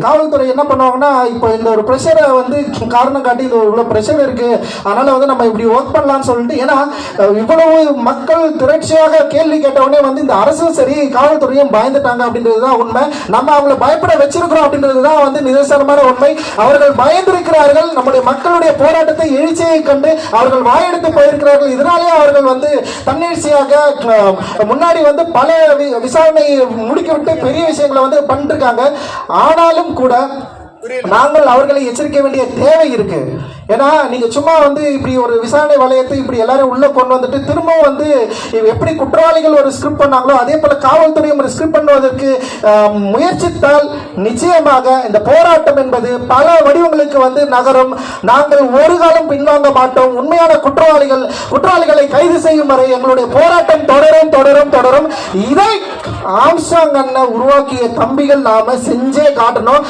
காவல்துறை என்ன பண்ணுவாங்கன்னா, இப்போ இந்த ஒரு ப்ரெஷரை வந்து காரணம் காட்டி இந்த இவ்வளோ ப்ரெஷர் இருக்கு, அதனால வந்து நம்ம இப்படி ஒர்க் பண்ணலாம்னு சொல்லிட்டு, ஏன்னா இவ்வளவு மக்கள் திரட்சியாக கேள்வி கேட்டவுடனே வந்து இந்த அரசும் சரி காவல்துறையும் பயந்துட்டாங்க அப்படின்றது தான் உண்மை. நம்ம அவங்களை பயப்பட வச்சிருக்கிறோம் அப்படின்றது தான் வந்து நிதர்சனமான உண்மை. அவர்கள் பயந்திருக்கிறார்கள். நம்முடைய மக்களுடைய போராட்டத்தை எழுச்சியை கண்டு அவர்கள் வாயெடுத்து போயிருக்கிறார்கள். இதனாலேயே அவர்கள் வந்து தன்னெழுச்சியாக முன்னாடி வந்து பல விசாரணை முடிக்கிவிட்டு பெரிய விஷயங்களை வந்து பண்ணிருக்காங்க. ஆனாலும் கூட நாங்கள் அவர்களை எச்சரிக்க வேண்டிய தேவை இருக்கு. ஏன்னா நீங்க சும்மா வந்து இப்படி ஒரு விசாரணை வளையத்தை இப்படி எல்லாரும் உள்ள கொண்டு வந்துட்டு திரும்பவும் வந்து எப்படி குற்றவாளிகள் ஒரு ஸ்கிரிப்ட் பண்ணாங்களோ அதே போல காவல்துறையும் ஒரு ஸ்கிரிப்ட் பண்ணுவதற்கு முயற்சித்தால் நிச்சயமாக இந்த போராட்டம் என்பது பல வடிவங்களுக்கு வந்து நகரும். நாங்கள் ஒரு காலம் பின்வாங்க மாட்டோம். உண்மையான குற்றவாளிகளை கைது செய்யும் வரை எங்களுடைய போராட்டம் தொடரும் தொடரும் தொடரும். இதை ஆம்ஸ்ட்ராங் அண்ணன் உருவாக்கிய தம்பிகள் நாம செஞ்சே காட்டணும்.